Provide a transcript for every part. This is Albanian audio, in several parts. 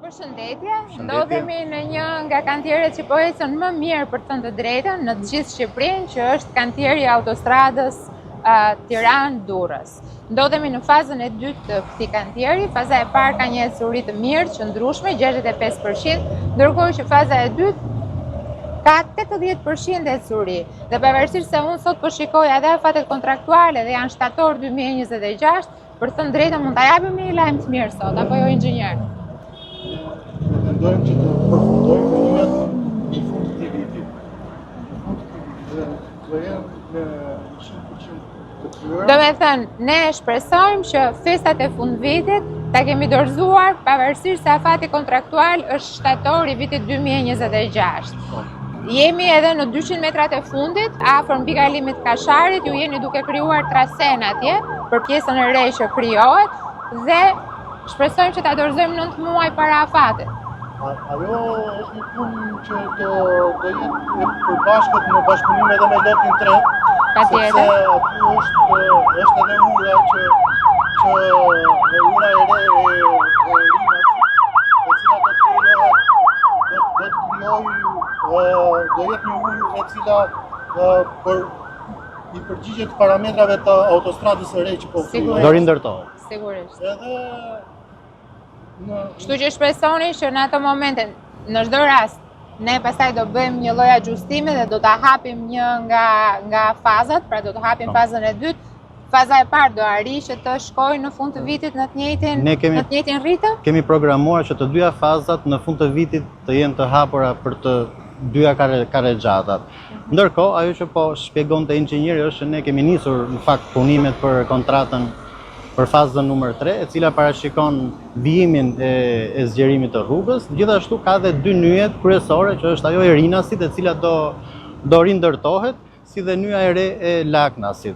Përshëndetje, ndodhemi në një nga kantieret që po ecën më mirë për të thënë të drejtën në të gjithë Shqipërinë, që është kantieri i autostradës Tiranë-Durrës. Ndodhemi në fazën e dytë të këtij kantieri. Faza e parë ka një ecuri të mirë, qëndrueshme, 65%, ndërkohë që faza e dytë ka 80% ecuri. Dhe pavarësisht se unë sot po shikoj edhe afatet kontraktuale dhe janë shtator 2026, për të thënë drejtën mund ta japim një lajm të mirë sot, apo jo inxhinier? Mendojmë që të përfundojmë punimet në fund të këtij viti. Do jenë në 100% të kryera. Do me thënë, ne shpresojmë që festat e fundvitit ta kemi dorëzuar pavarësisht se afati kontraktual është shtator i vitit 2026. Jemi edhe në 200 metrat e fundit, afër mbikalimit Kasharit, ju jeni duke krijuar trasen atje për pjesën e re që krijohet dhe shpresojmë që ta dorëzojmë 9 muaj para afatit. Ajo është një punë që do jetë e përbashkët në bashkëpunim edhe me lotin 3, sepse aty është edhe ura që ura e re e Rinës, e cila do jetë një ujë e cila i përgjigjet parametrave të autostradës së re që po Sigurisht. Do rindërtohet. Sigurisht. Kështu që shpresoni që në ato momente, në çdo rast, ne pastaj do bëjmë një lloj ajustimi dhe do ta hapim një nga fazat, pra do të hapim fazën e dytë. Faza e parë do arrijë që të shkojë në fund të vitit në të njëjtin ritëm. Kemi programuar që të dyja fazat në fund të vitit të jenë të hapura për të dyja karrexhatat. Ndërkohë, ajo që po shpjegonte inxhinieri është që ne kemi nisur në fakt punimet për kontratën për fazën numër 3, e cila parashikon vijimin e zgjerimit të rrugës. Gjithashtu ka dhe dy nyjet kryesore, që është ajo e Rinasit, e cila do rindërtohet, si dhe nyja e re e Laknasit.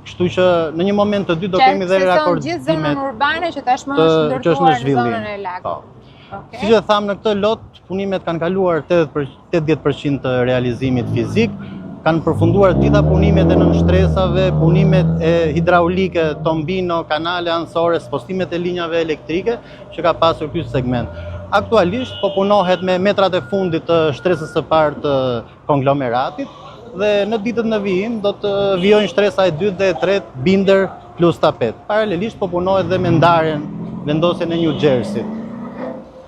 Kështu që në një moment të dytë do kemi dhe rakordimet gjithë zonën urbane që tashmë është ndërtuar në zonën e Lakut. Siç e thamë, në këtë lot punimet kanë kaluar 80% të realizimit fizik, kanë përfunduar gjitha punimet e nënshtresave, punimet e hidraulike, tombino, kanale anësore, postimet e linjave elektrike që ka pasur ky segment. Aktualisht po punohet me metrat e fundit të shtresës së parë të konglomeratit dhe në ditët në vijim do të vijojnë shtresa e dytë dhe e tretë binder plus tapet. Paralelisht po punohet dhe me ndarjen, vendosjen e New Jersey.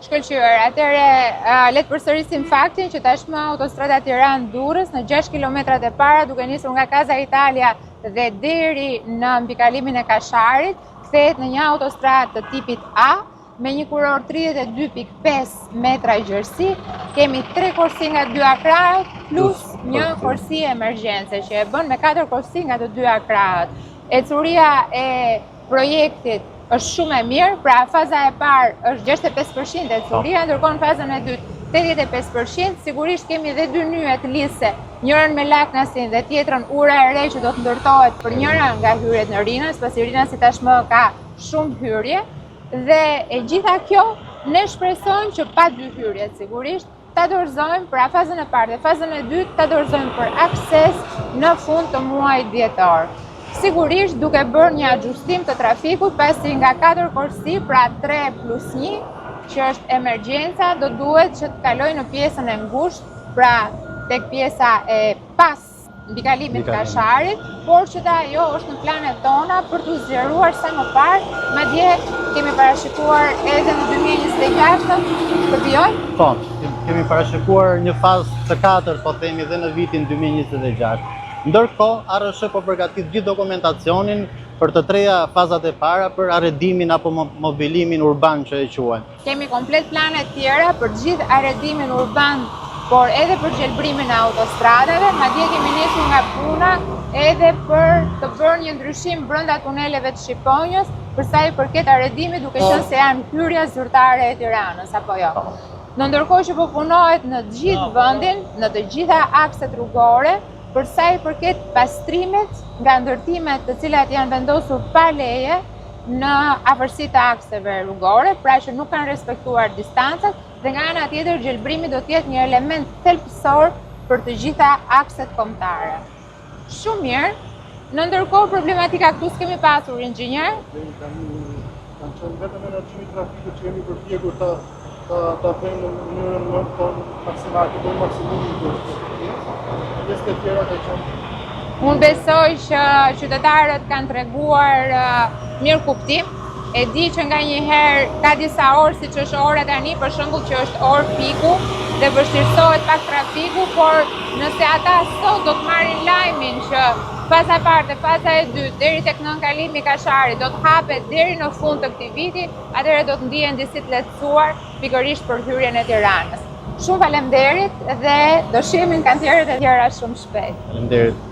Shkëlqyer, atëre le të përsërisim faktin që tashmë autostrada Tiranë-Durrës në 6 kilometrat e para, duke nisur nga Casa Italia dhe deri në mbikalimin e Kasharit, kthehet në një autostradë të tipit A me një kuror 32.5 metra gjerësi. Kemi 3 korsi nga 2 akrahët plus një korsi emergjense që e bën me 4 korsi nga të 2 akrahët. Ecuria e projektit është shumë e mirë, pra faza e parë është 65% ecuria, ndërkohë në fazën e dytë 85%. Sigurisht kemi dhe dy nyje të lidhse, njërën me Laknasin dhe tjetrën ura e re që do të ndërtohet për njëra nga hyrjet në Rinës, pasi Rinasi tashmë ka shumë hyrje. Dhe e gjitha kjo, ne shpresojmë që pa dy hyrjet sigurisht, ta dorëzojmë pra fazën e parë dhe fazën e dytë ta dorëzojmë për akses në fund të muajit dhjetor. Sigurisht duke bërë një ajustim të trafikut, pasi nga 4 korsi, pra 3 plus 1, që është emergjenca, do duhet që të kalojë në pjesën e ngushtë, pra tek pjesa e pas mbikalimit Kasharit, por që ajo është në planet tona për të zgjeruar sa më parë, madje kemi parashikuar edhe në 2026 të vijojë. Po, kemi parashikuar një fazë të 4, po themi, dhe në vitin 2026. Ndërkohë, ARSH po përgatit gjithë dokumentacionin për të treja fazat e para për arredimin apo mobilimin urban që e quajmë. Kemi komplet plane tjera për gjithë arredimin urban, por edhe për gjelbrimin e autostradave, madje kemi nisur nga puna edhe për të bërë një ndryshim brenda tuneleve të Shqiponjës, për sa i përket arredimit, duke qenë se janë hyrja zyrtare e Tiranës, apo jo. Në ndërkohë që po punohet në të gjithë vendin, në të gjitha akset rrugore, për sa i përket pastrimet nga ndërtimet të cilat janë vendosur pa leje në afërsi të akseve rrugore, pra që nuk kanë respektuar distancat, dhe nga ana tjetër gjelbrimi do të jetë një element thelbësor për të gjitha akset kombëtare. Shumë mirë. Në ndërkohë problematika këtu s'kemi pasur inxhinier. Kanë qenë vetëm menaxhimi i trafikut që jemi përpjekur ta bëjmë në mënyrën më maksimale, të bëjmë maksimumin të pjesë. Pjesët e tjera kanë qenë. Unë besoj që qytetarët kanë treguar mirë kuptim. E di që nga njëherë ka disa orë, si që është ora tani, për shembull që është orë piku dhe vështirësohet pak trafiku, por nëse ata sot do të marrin lajmin që faza e parë dhe faza e dytë deri tek nënkalimi Kasharit do të hapet deri në fund të këtij viti, atëherë do të ndihen disi të lehtësuar pikërisht për hyrjen e Tiranës. Shumë faleminderit dhe do shihemin kantierët e tjera shumë shpejt. Faleminderit.